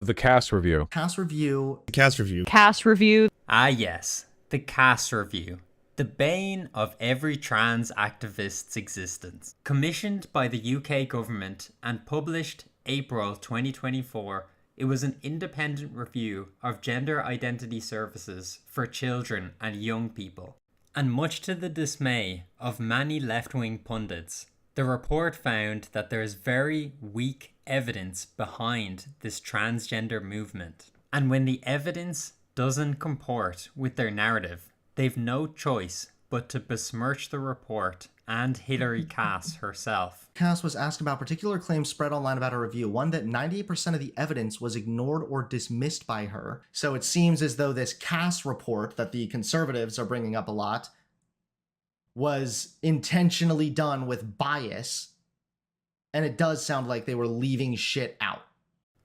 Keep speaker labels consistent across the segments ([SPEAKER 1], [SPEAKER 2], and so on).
[SPEAKER 1] The cast review.
[SPEAKER 2] Cast review.
[SPEAKER 3] Cast review.
[SPEAKER 4] Cast review.
[SPEAKER 5] Ah yes, the cast review. The bane of every trans activist's existence. Commissioned by the UK government and published April 2024, it was an independent review of gender identity services for children and young people. And much to the dismay of many left-wing pundits, the report found that there is very weak evidence behind this transgender movement. And when the evidence doesn't comport with their narrative, they've no choice but to besmirch the report and Hilary Cass herself.
[SPEAKER 2] Cass was asked about particular claims spread online about her review, one that 98% of the evidence was ignored or dismissed by her. So it seems as though this Cass report that the conservatives are bringing up a lot was intentionally done with bias, and it does sound like they were leaving shit out.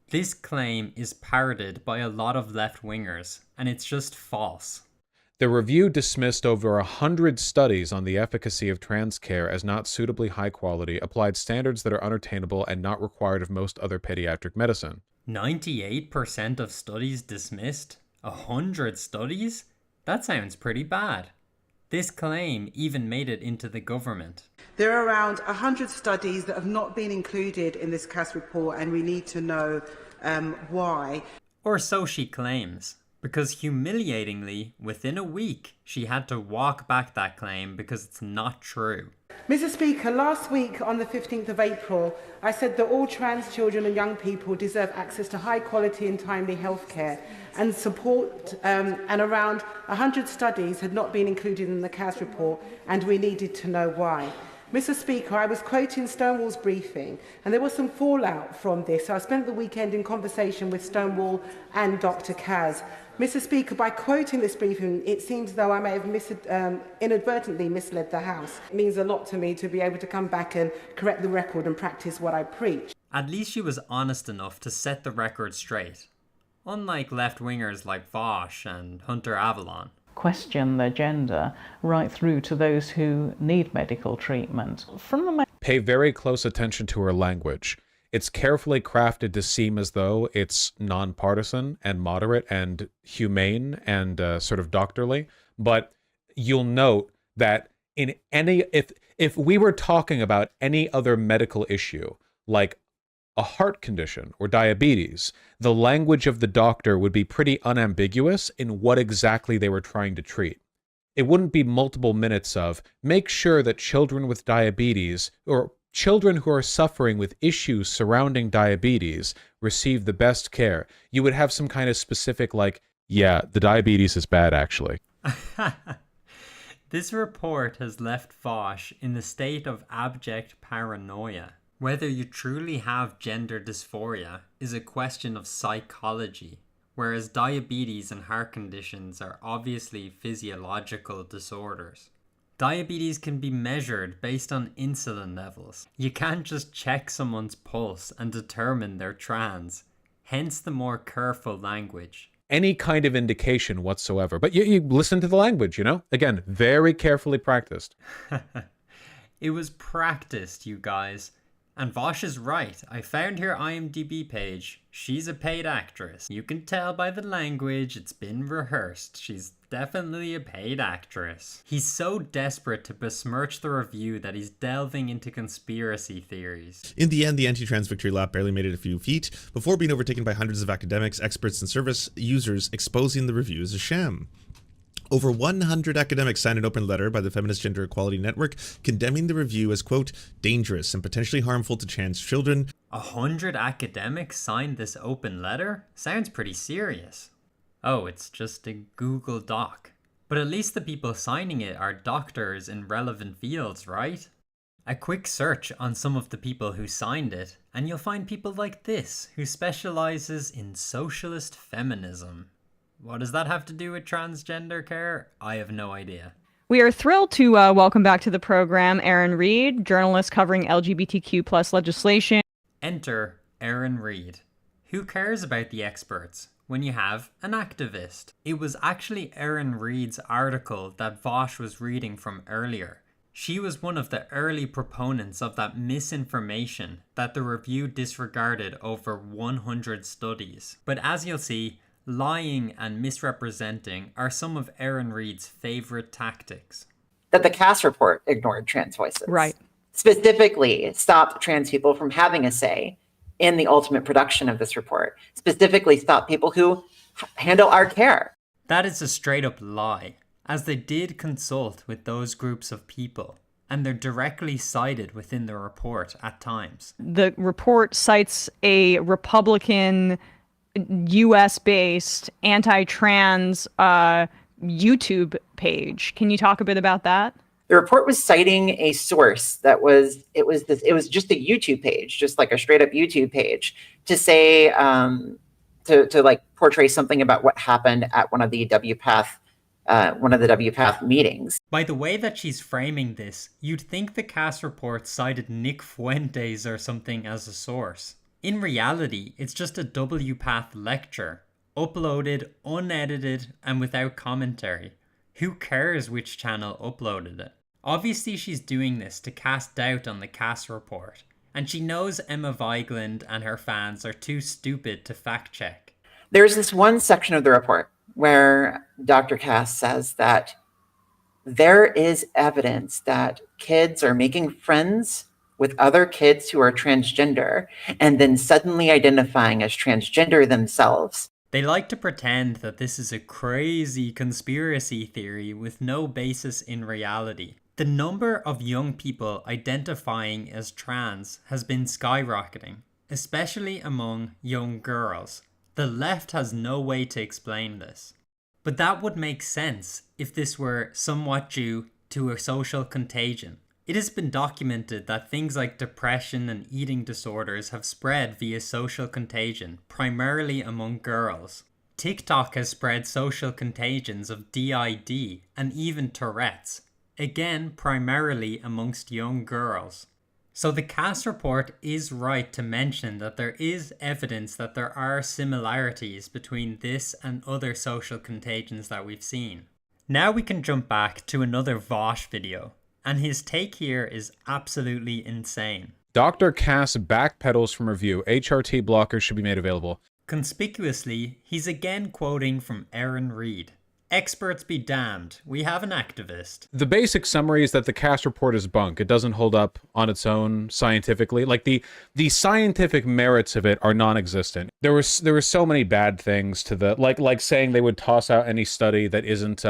[SPEAKER 5] This claim is parroted by a lot of left-wingers, and it's just false.
[SPEAKER 1] The review dismissed over 100 studies on the efficacy of trans care as not suitably high quality, applied standards that are unattainable and not required of most other pediatric medicine.
[SPEAKER 5] 98% of studies dismissed? 100 studies? That sounds pretty bad. This claim even made it into the government.
[SPEAKER 6] There are around 100 studies that have not been included in this CAS report, and we need to know why.
[SPEAKER 5] Or so she claims. Because humiliatingly, within a week, she had to walk back that claim because it's not true.
[SPEAKER 6] Mr. Speaker, last week on the 15th of April, I said that all trans children and young people deserve access to high quality and timely health care and support, and around 100 studies had not been included in the CAS report, and we needed to know why. Mr. Speaker, I was quoting Stonewall's briefing, and there was some fallout from this. So I spent the weekend in conversation with Stonewall and Dr. Kaz. Mr. Speaker, by quoting this briefing, it seems as though I may have inadvertently misled the House. It means a lot to me to be able to come back and correct the record and practice what I preach.
[SPEAKER 5] At least she was honest enough to set the record straight. Unlike left-wingers like Vaush and Hunter Avalon.
[SPEAKER 7] Question their gender right through to those who need medical treatment.
[SPEAKER 1] Pay very close attention to her language. It's carefully crafted to seem as though it's nonpartisan and moderate and humane and sort of doctorly, but you'll note that in any if we were talking about any other medical issue like a heart condition or diabetes, the language of the doctor would be pretty unambiguous in what exactly they were trying to treat. It wouldn't be multiple minutes of, make sure that children with diabetes or children who are suffering with issues surrounding diabetes receive the best care. You would have some kind of specific like, yeah, the diabetes is bad actually.
[SPEAKER 5] This report has left Vaush in the state of abject paranoia. Whether you truly have gender dysphoria is a question of psychology, whereas diabetes and heart conditions are obviously physiological disorders. Diabetes can be measured based on insulin levels. You can't just check someone's pulse and determine they're trans, hence the more careful language.
[SPEAKER 1] Any kind of indication whatsoever. But you listen to the language, you know? Again, very carefully practiced.
[SPEAKER 5] It was practiced, you guys. And Vaush is right. I found her IMDb page. She's a paid actress. You can tell by the language, it's been rehearsed. She's definitely a paid actress. He's so desperate to besmirch the review that he's delving into conspiracy theories.
[SPEAKER 3] In the end, the anti-trans victory lap barely made it a few feet before being overtaken by hundreds of academics, experts, and service users exposing the review as a sham. Over 100 academics signed an open letter by the Feminist Gender Equality Network condemning the review as, quote, dangerous and potentially harmful to trans children.
[SPEAKER 5] 100 academics signed this open letter? Sounds pretty serious. Oh, it's just a Google Doc. But at least the people signing it are doctors in relevant fields, right? A quick search on some of the people who signed it, and you'll find people like this, who specializes in socialist feminism. What does that have to do with transgender care? I have no idea.
[SPEAKER 4] We are thrilled to welcome back to the program Aaron Reed, journalist covering LGBTQ plus legislation.
[SPEAKER 5] Enter Aaron Reed. Who cares about the experts when you have an activist? It was actually Aaron Reed's article that Vaush was reading from earlier. She was one of the early proponents of that misinformation that the review disregarded over 100 studies. But as you'll see, lying and misrepresenting are some of Erin Reed's favorite tactics.
[SPEAKER 8] That the Cass report ignored trans voices.
[SPEAKER 4] Right.
[SPEAKER 8] Specifically stopped trans people from having a say in the ultimate production of this report. Specifically stopped people who handle our care.
[SPEAKER 5] That is a straight up lie, as they did consult with those groups of people, and they're directly cited within the report at times.
[SPEAKER 4] The report cites a Republican, US-based, anti-trans YouTube page. Can you talk a bit about that?
[SPEAKER 8] The report was citing a source that was just a YouTube page, just like a straight up YouTube page, to say to like portray something about what happened at one of the WPATH meetings.
[SPEAKER 5] By the way that she's framing this, you'd think the Cass report cited Nick Fuentes or something as a source. In reality, it's just a WPATH lecture, uploaded, unedited, and without commentary. Who cares which channel uploaded it? Obviously she's doing this to cast doubt on the Cass report, and she knows Emma Vigeland and her fans are too stupid to fact check.
[SPEAKER 8] There's this one section of the report where Dr. Cass says that there is evidence that kids are making friends with other kids who are transgender and then suddenly identifying as transgender themselves.
[SPEAKER 5] They like to pretend that this is a crazy conspiracy theory with no basis in reality. The number of young people identifying as trans has been skyrocketing, especially among young girls. The left has no way to explain this. But that would make sense if this were somewhat due to a social contagion. It has been documented that things like depression and eating disorders have spread via social contagion, primarily among girls. TikTok has spread social contagions of DID and even Tourette's, again primarily amongst young girls. So the Cass report is right to mention that there is evidence that there are similarities between this and other social contagions that we've seen. Now we can jump back to another Vaush video, and his take here is absolutely insane.
[SPEAKER 1] Dr. Cass backpedals from review. HRT blockers should be made available.
[SPEAKER 5] Conspicuously, he's again quoting from Erin Reed. Experts be damned, we have an activist.
[SPEAKER 1] The basic summary is that the Cass report is bunk. It doesn't hold up on its own scientifically. Like the scientific merits of it are non-existent. There were so many bad things to the like saying they would toss out any study that isn't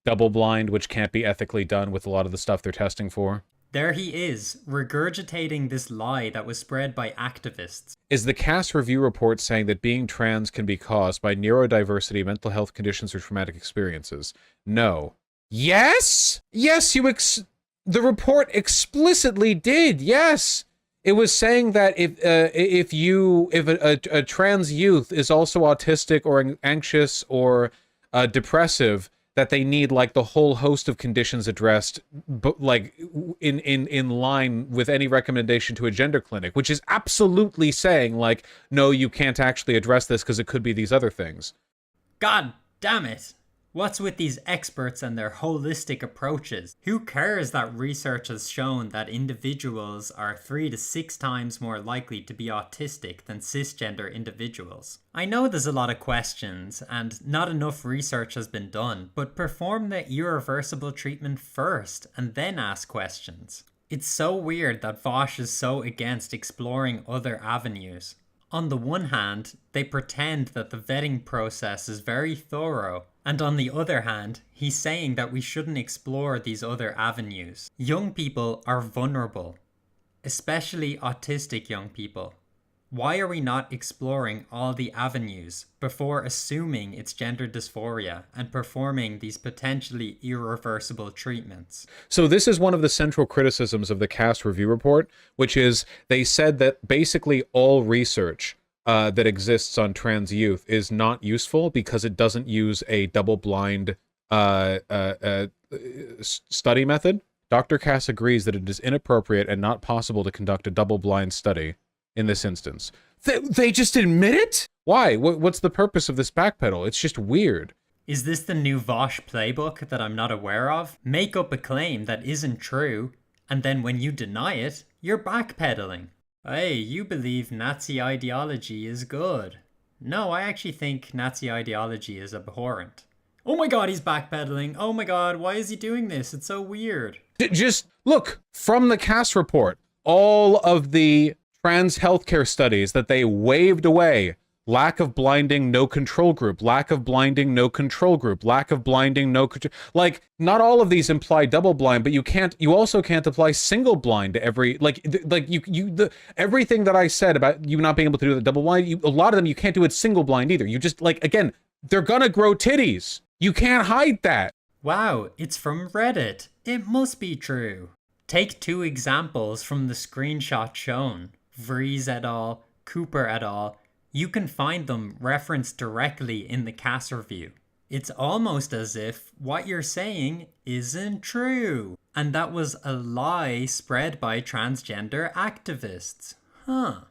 [SPEAKER 1] double blind, which can't be ethically done with a lot of the stuff they're testing for.
[SPEAKER 5] There he is, regurgitating this lie that was spread by activists.
[SPEAKER 1] Is the Cass review report saying that being trans can be caused by neurodiversity, mental health conditions, or traumatic experiences? No. Yes? Yes, the report explicitly did, yes! It was saying that if a trans youth is also autistic or anxious or depressive, that they need like the whole host of conditions addressed, but like in line with any recommendation to a gender clinic, which is absolutely saying like, no, you can't actually address this because it could be these other things.
[SPEAKER 5] God damn it! What's with these experts and their holistic approaches? Who cares that research has shown that individuals are 3 to 6 times more likely to be autistic than cisgender individuals? I know there's a lot of questions and not enough research has been done, but perform the irreversible treatment first and then ask questions. It's so weird that Vaush is so against exploring other avenues. On the one hand, they pretend that the vetting process is very thorough, and on the other hand, he's saying that we shouldn't explore these other avenues. Young people are vulnerable, especially autistic young people. Why are we not exploring all the avenues before assuming it's gender dysphoria and performing these potentially irreversible treatments?
[SPEAKER 1] So this is one of the central criticisms of the Cass review report, which is they said that basically all research that exists on trans youth is not useful because it doesn't use a double-blind study method. Dr. Cass agrees that it is inappropriate and not possible to conduct a double-blind study in this instance. They just admit it? Why? What's the purpose of this backpedal? It's just weird.
[SPEAKER 5] Is this the new Vaush playbook that I'm not aware of? Make up a claim that isn't true, and then when you deny it, you're backpedaling. Hey, you believe Nazi ideology is good. No, I actually think Nazi ideology is abhorrent. Oh my god, he's backpedaling. Oh my god, why is he doing this? It's so weird.
[SPEAKER 1] Just look, from the Cass report, all of the trans healthcare studies that they waved away. Lack of blinding, no control group. Lack of blinding, no control group. Lack of blinding, no control. Like, not all of these imply double blind, but you also can't apply single blind to every, everything that I said about you not being able to do the double blind, a lot of them you can't do it single blind either. You just, like, again, they're gonna grow titties. You can't hide that.
[SPEAKER 5] Wow, it's from Reddit. It must be true. Take 2 examples from the screenshot shown. Vries et al., Cooper et al. You can find them referenced directly in the Cass review. It's almost as if what you're saying isn't true. And that was a lie spread by transgender activists. Huh.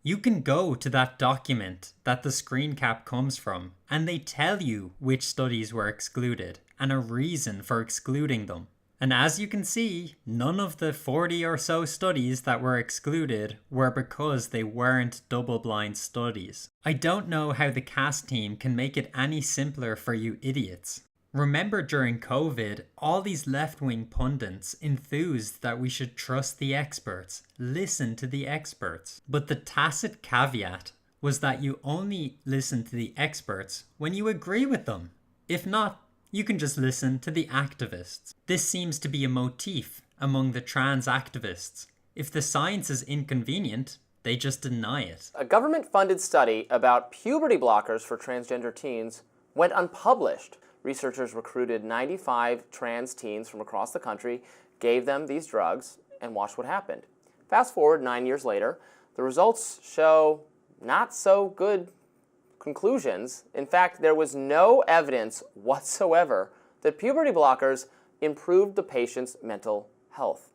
[SPEAKER 5] You can go to that document that the screen cap comes from, and they tell you which studies were excluded and a reason for excluding them. And as you can see, none of the 40 or so studies that were excluded were because they weren't double-blind studies. I don't know how the Cass team can make it any simpler for you idiots. Remember during COVID, all these left-wing pundits enthused that we should trust the experts, listen to the experts. But the tacit caveat was that you only listen to the experts when you agree with them. If not, you can just listen to the activists. This seems to be a motif among the trans activists. If the science is inconvenient, they just deny it.
[SPEAKER 9] A government-funded study about puberty blockers for transgender teens went unpublished. Researchers recruited 95 trans teens from across the country, gave them these drugs, and watched what happened. Fast forward 9 years later, the results show not so good conclusions. In fact, there was no evidence whatsoever that puberty blockers improved the patient's mental health.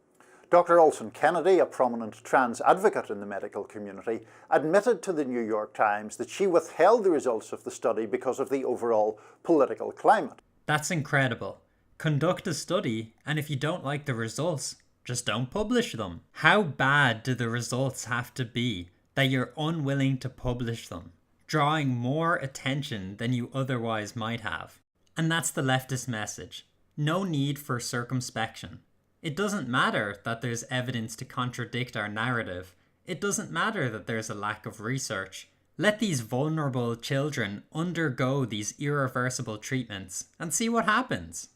[SPEAKER 10] Dr. Olson Kennedy, a prominent trans advocate in the medical community, admitted to the New York Times that she withheld the results of the study because of the overall political climate.
[SPEAKER 5] That's incredible. Conduct a study, and if you don't like the results, just don't publish them. How bad do the results have to be that you're unwilling to publish them, drawing more attention than you otherwise might have? And that's the leftist message. No need for circumspection. It doesn't matter that there's evidence to contradict our narrative. It doesn't matter that there's a lack of research. Let these vulnerable children undergo these irreversible treatments and see what happens.